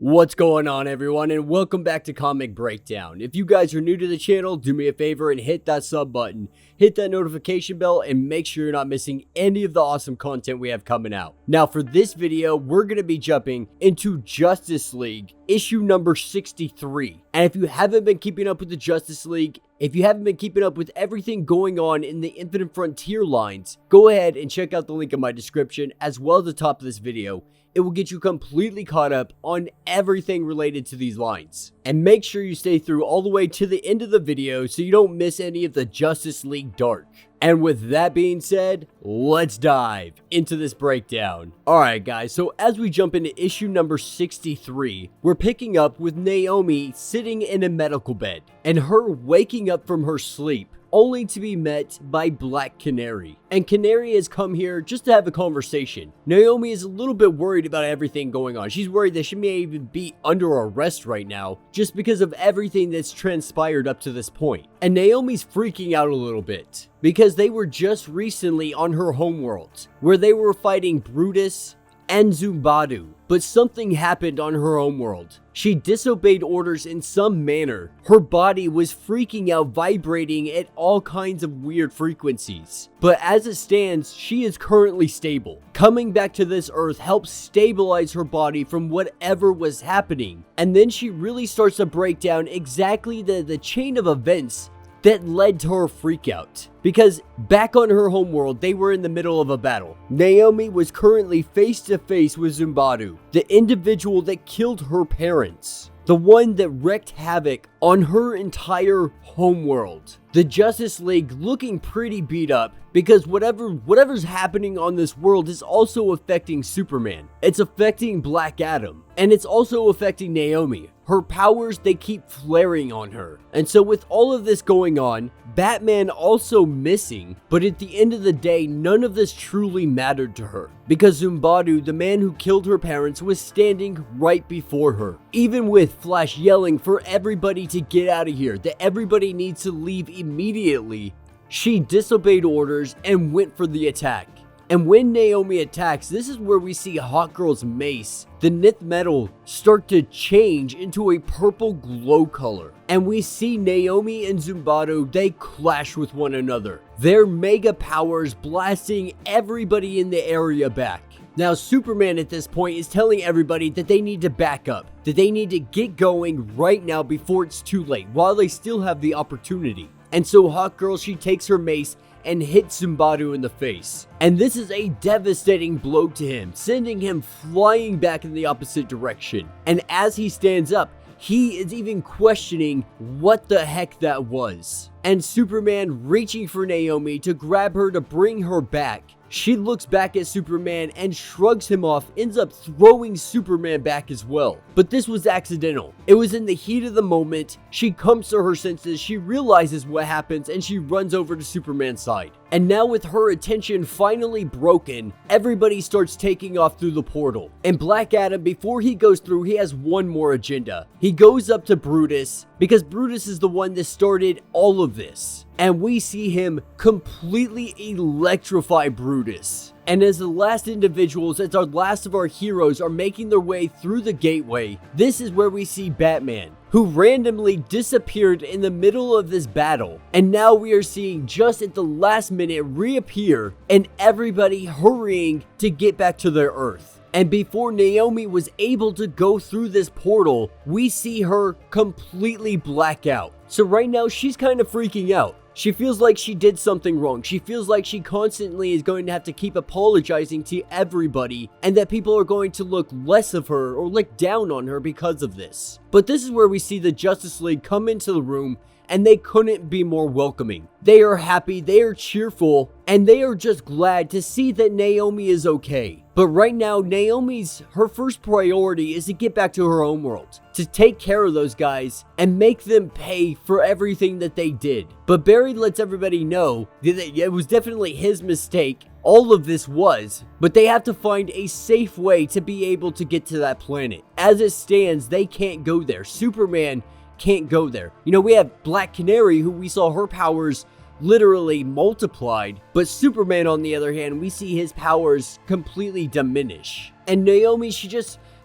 What's going on, everyone, and welcome back to Comic Breakdown. If you guys are new to the channel, do me a favor and hit that sub button, hit that notification bell, and make sure you're not missing any of the awesome content we have coming out. Now, for this video, we're going to be jumping into Justice League issue number 63. And if you haven't been keeping up with the Justice League, if you haven't been keeping up with everything going on in the Infinite Frontier lines, go ahead and check out the link in my description as well as the top of this video. It will get you completely caught up on everything related to these lines. And make sure you stay through all the way to the end of the video so you don't miss any of the Justice League Dark. And with that being said, let's dive into this breakdown. Alright guys, so as we jump into issue number 63, we're picking up with Naomi sitting in a medical bed and her waking up from her sleep, only to be met by Black Canary. And Canary has come here just to have a conversation. Naomi is a little bit worried about everything going on. She's worried that she may even be under arrest right now just because of everything that's transpired up to this point. And Naomi's freaking out a little bit because they were just recently on her homeworld where they were fighting Brutus and Zumbado, but something happened on her homeworld. She disobeyed orders in some manner. Her body was freaking out, vibrating at all kinds of weird frequencies. But as it stands, she is currently stable. Coming back to this earth helps stabilize her body from whatever was happening. And then she really starts to break down exactly the chain of events that led to her freakout. Because back on her homeworld, they were in the middle of a battle. Naomi was currently face to face with Zumbado, the individual that killed her parents. The one that wreaked havoc on her entire homeworld. The Justice League looking pretty beat up because whatever's happening on this world is also affecting Superman. It's affecting Black Adam. And it's also affecting Naomi. Her powers, they keep flaring on her. And so with all of this going on, Batman also missing, but at the end of the day, none of this truly mattered to her. Because Zumbado, the man who killed her parents, was standing right before her. Even with Flash yelling for everybody to get out of here, that everybody needs to leave immediately, she disobeyed orders and went for the attack. And when Naomi attacks, this is where we see Hawkgirl's mace, the nith metal, start to change into a purple glow color. And we see Naomi and Zumbado, they clash with one another. Their mega powers blasting everybody in the area back. Now Superman at this point is telling everybody that they need to back up, that they need to get going right now before it's too late, while they still have the opportunity. And so Hawkgirl, she takes her mace and hits Zumbado in the face. And this is a devastating blow to him, sending him flying back in the opposite direction. And as he stands up, he is even questioning what the heck that was. And Superman reaching for Naomi to grab her to bring her back. She looks back at Superman and shrugs him off, ends up throwing Superman back as well. But this was accidental. It was in the heat of the moment. She comes to her senses, she realizes what happens, and she runs over to Superman's side. And now with her attention finally broken, everybody starts taking off through the portal. And Black Adam, before he goes through, he has one more agenda. He goes up to Brutus, because Brutus is the one that started all of this. And we see him completely electrify Brutus. And as the last individuals, as our last of our heroes are making their way through the gateway, this is where we see Batman, who randomly disappeared in the middle of this battle. And now we are seeing just at the last minute reappear and everybody hurrying to get back to their Earth. And before Naomi was able to go through this portal, we see her completely black out. So right now she's kind of freaking out. She feels like she did something wrong. She feels like she constantly is going to have to keep apologizing to everybody and that people are going to look less of her or look down on her because of this. But this is where we see the Justice League come into the room and they couldn't be more welcoming. They are happy, they are cheerful, and they are just glad to see that Naomi is okay. But right now, her first priority is to get back to her own world, to take care of those guys and make them pay for everything that they did. But Barry lets everybody know that it was definitely his mistake. All of this was, but they have to find a safe way to be able to get to that planet. As it stands, they can't go there. Superman can't go there. You know, we have Black Canary, who we saw her powers literally multiplied, but Superman, on the other hand, we see his powers completely diminish. And Naomi, she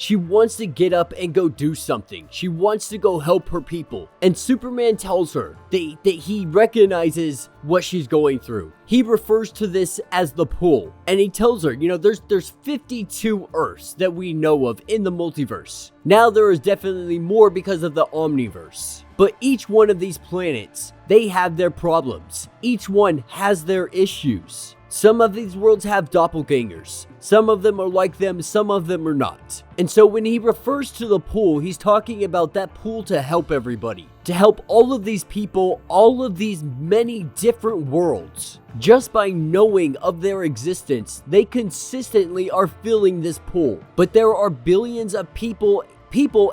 She wants to get up and go do something. She wants to go help her people. And Superman tells her that he recognizes what she's going through. He refers to this as the pull. And he tells her, there's 52 Earths that we know of in the multiverse. Now there is definitely more because of the Omniverse. But each one of these planets, they have their problems. Each one has their issues. Some of these worlds have doppelgangers. Some of them are like them, some of them are not. And so when he refers to the pool, he's talking about that pool to help everybody. To help all of these people, all of these many different worlds. Just by knowing of their existence, they consistently are filling this pool. But there are billions of people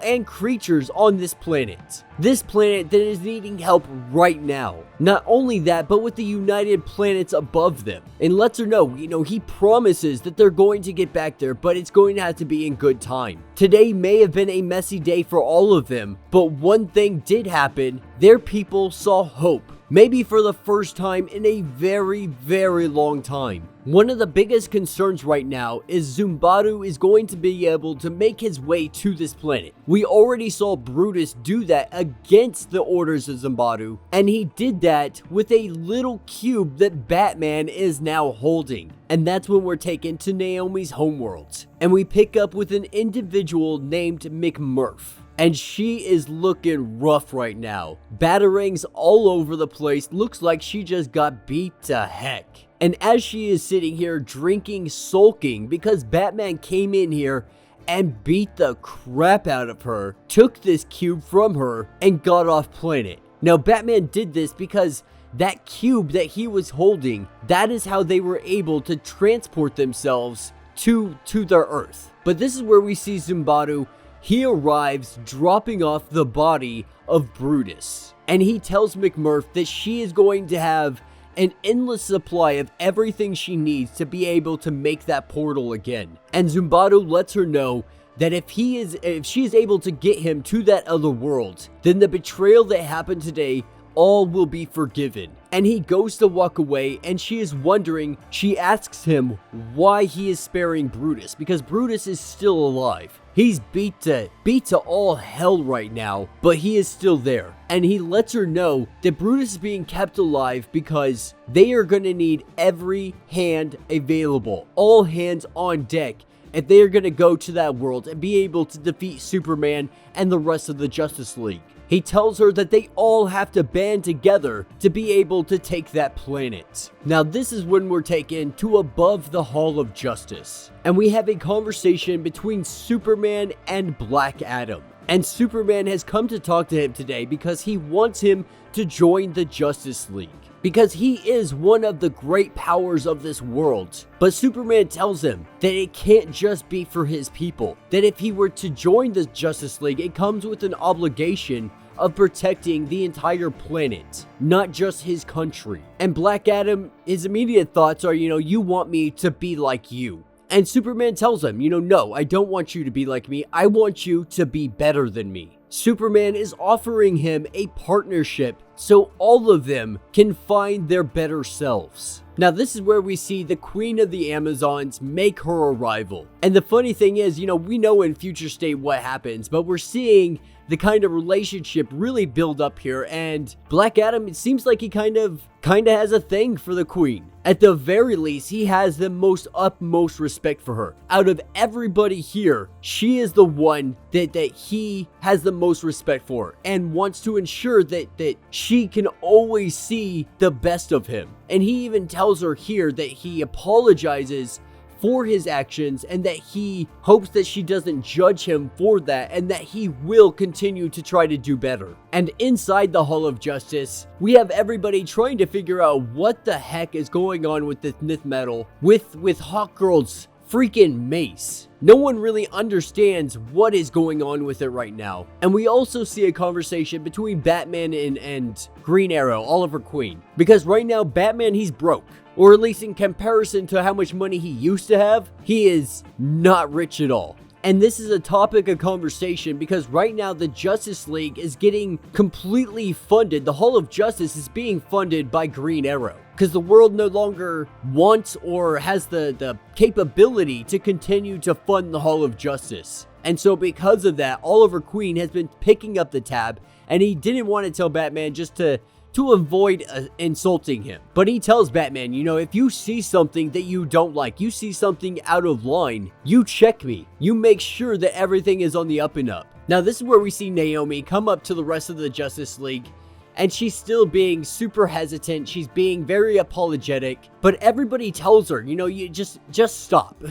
and creatures on this planet. This planet that is needing help right now. Not only that, but with the united planets above them. And lets her know, he promises that they're going to get back there, but it's going to have to be in good time. Today may have been a messy day for all of them, but one thing did happen. Their people saw hope. Maybe for the first time in a very, very long time. One of the biggest concerns right now is Zumbado is going to be able to make his way to this planet. We already saw Brutus do that against the orders of Zumbado, and he did that with a little cube that Batman is now holding. And that's when we're taken to Naomi's homeworld. And we pick up with an individual named McMurph. And she is looking rough right now. Batarangs all over the place. Looks like she just got beat to heck. And as she is sitting here drinking, sulking, because Batman came in here and beat the crap out of her, took this cube from her, and got off planet. Now, Batman did this because that cube that he was holding, that is how they were able to transport themselves to their Earth. But this is where we see Zumbado. He arrives dropping off the body of Brutus. And he tells McMurph that she is going to have an endless supply of everything she needs to be able to make that portal again. And Zumbado lets her know that if she is able to get him to that other world, then the betrayal that happened today, all will be forgiven. And he goes to walk away, and she is wondering, she asks him why he is sparing Brutus, because Brutus is still alive. He's beat to all hell right now, but he is still there. And he lets her know that Brutus is being kept alive because they are going to need every hand available, all hands on deck, if they are going to go to that world and be able to defeat Superman and the rest of the Justice League. He tells her that they all have to band together to be able to take that planet. Now this is when we're taken to above the Hall of Justice. And we have a conversation between Superman and Black Adam. And Superman has come to talk to him today because he wants him to join the Justice League. Because he is one of the great powers of this world. But Superman tells him that it can't just be for his people. That if he were to join the Justice League, it comes with an obligation of protecting the entire planet, not just his country. And Black Adam, his immediate thoughts are, you want me to be like you. And Superman tells him, no, I don't want you to be like me. I want you to be better than me. Superman is offering him a partnership so all of them can find their better selves. Now this is where we see the Queen of the Amazons make her arrival. And the funny thing is, we know in Future State what happens, but we're seeing the kind of relationship really build up here, and Black Adam, it seems like he kind of has a thing for the Queen. At the very least, he has the utmost respect for her. Out of everybody here, she is the one that he has the most respect for and wants to ensure that she can always see the best of him. And he even tells her here that he apologizes for his actions and that he hopes that she doesn't judge him for that and that he will continue to try to do better. And inside the Hall of Justice, we have everybody trying to figure out what the heck is going on with this Nith metal with Hawkgirl's freaking mace. No one really understands what is going on with it right now. And we also see a conversation between Batman and Green Arrow, Oliver Queen. Because right now, Batman, he's broke. Or at least in comparison to how much money he used to have, he is not rich at all. And this is a topic of conversation because right now the Justice League is getting completely funded. The Hall of Justice is being funded by Green Arrow. Because the world no longer wants or has the capability to continue to fund the Hall of Justice. And so because of that, Oliver Queen has been picking up the tab, and he didn't want to tell Batman just to avoid insulting him. But he tells Batman, you know, if you see something that you don't like, you see something out of line, you check me. You make sure that everything is on the up and up. Now, this is where we see Naomi come up to the rest of the Justice League, and she's still being super hesitant. She's being very apologetic, but everybody tells her, you know, you just stop.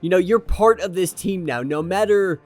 You know, you're part of this team now. No matter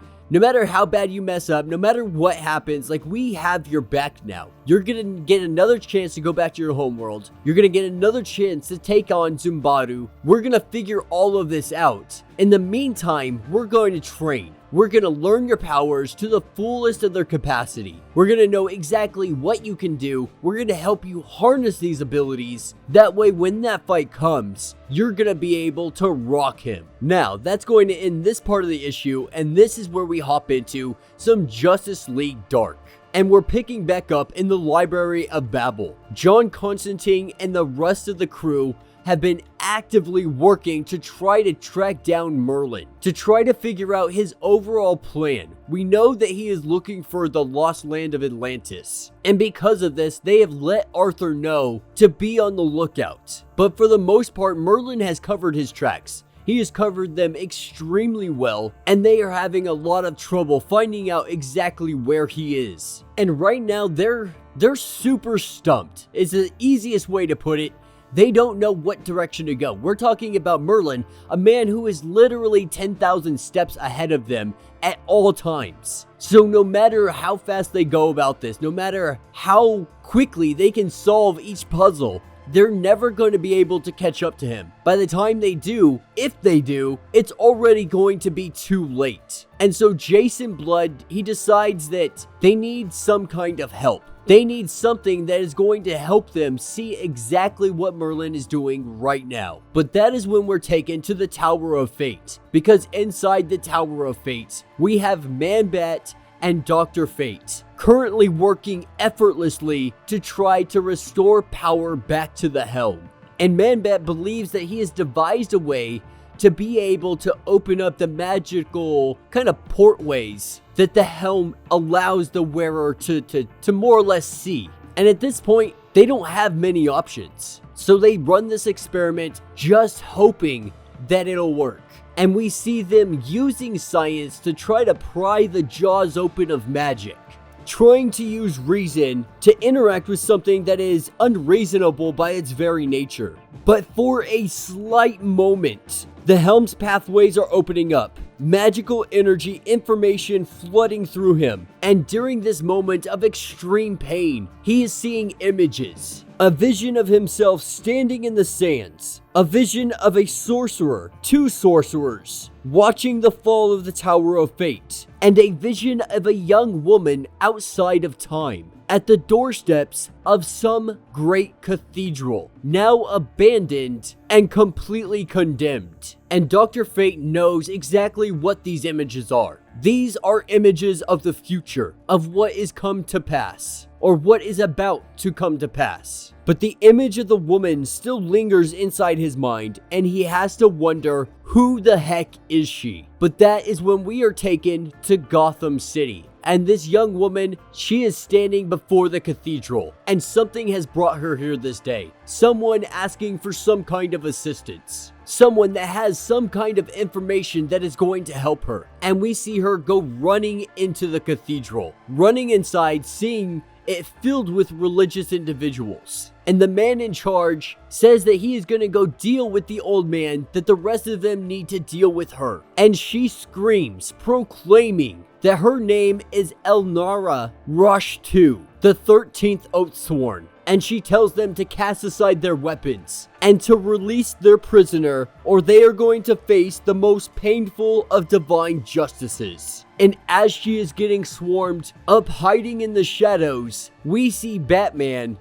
how bad you mess up, no matter what happens, like, we have your back now. You're gonna get another chance to go back to your homeworld. You're gonna get another chance to take on Zumbado. We're gonna figure all of this out. In the meantime, we're going to train. We're gonna learn your powers to the fullest of their capacity. We're gonna know exactly what you can do. We're gonna help you harness these abilities. That way, when that fight comes, you're gonna be able to rock him. Now, that's going to end this part of the issue, and this is where we hop into some Justice League Dark. And we're picking back up in the Library of Babel. John Constantine and the rest of the crew have been actively working to try to track down Merlin, to try to figure out his overall plan. We know that he is looking for the lost land of Atlantis, and because of this, they have let Arthur know to be on the lookout. But for the most part, Merlin has covered his tracks. He has covered them extremely well, and they are having a lot of trouble finding out exactly where he is. And right now, they're super stumped. It's the easiest way to put it. They don't know what direction to go. We're talking about Merlin, a man who is literally 10,000 steps ahead of them at all times. So no matter how fast they go about this, no matter how quickly they can solve each puzzle, they're never going to be able to catch up to him. By the time they do, if they do, it's already going to be too late. And so Jason Blood, he decides that they need some kind of help. They need something that is going to help them see exactly what Merlin is doing right now. But that is when we're taken to the Tower of Fate. Because inside the Tower of Fate, we have Man-Bat and Dr. Fate currently working effortlessly to try to restore power back to the helm. And Man-Bat believes that he has devised a way to be able to open up the magical kind of portways that the helm allows the wearer to more or less see. And at this point, they don't have many options. So they run this experiment just hoping that it'll work. And we see them using science to try to pry the jaws open of magic, trying to use reason to interact with something that is unreasonable by its very nature. But for a slight moment, the helm's pathways are opening up, magical energy information flooding through him, and during this moment of extreme pain, he is seeing images. A vision of himself standing in the sands, a vision of a sorcerer, two sorcerers, watching the fall of the Tower of Fate, and a vision of a young woman outside of time, at the doorsteps of some great cathedral, now abandoned and completely condemned. And Dr. Fate knows exactly what these images are. These are images of the future, of what is come to pass, or what is about to come to pass. But the image of the woman still lingers inside his mind, and he has to wonder, who the heck is she? But that is when we are taken to Gotham City. And this young woman, she is standing before the cathedral, and something has brought her here this day. Someone asking for some kind of assistance. Someone that has some kind of information that is going to help her. And we see her go running into the cathedral, running inside, seeing it filled with religious individuals. And the man in charge says that he is going to go deal with the old man, that the rest of them need to deal with her. And she screams, proclaiming that her name is Elnara Rosh II, the 13th Oathsworn. And she tells them to cast aside their weapons and to release their prisoner, or they are going to face the most painful of divine justices. And as she is getting swarmed up, hiding in the shadows, we see Batman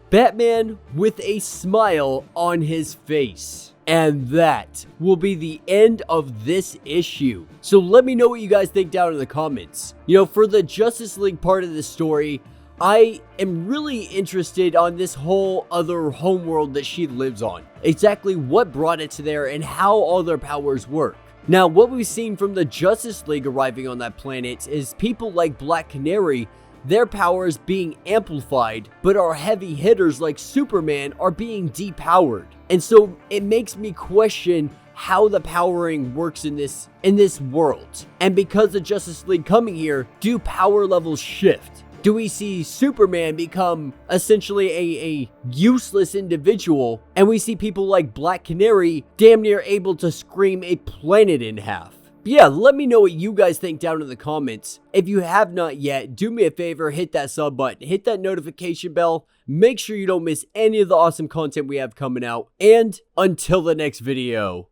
with a smile on his face. And that will be the end of this issue. So let me know what you guys think down in the comments. You know, for the Justice League part of the story, I am really interested on this whole other homeworld that she lives on. Exactly what brought it to there and how all their powers work. Now, what we've seen from the Justice League arriving on that planet is people like Black Canary, their powers being amplified, but our heavy hitters like Superman are being depowered. And so it makes me question how the powering works in this world. And because the Justice League coming here, do power levels shift? Do we see Superman become essentially a useless individual, and we see people like Black Canary damn near able to scream a planet in half? Yeah, let me know what you guys think down in the comments. If you have not yet, do me a favor, hit that sub button, hit that notification bell, make sure you don't miss any of the awesome content we have coming out, and until the next video.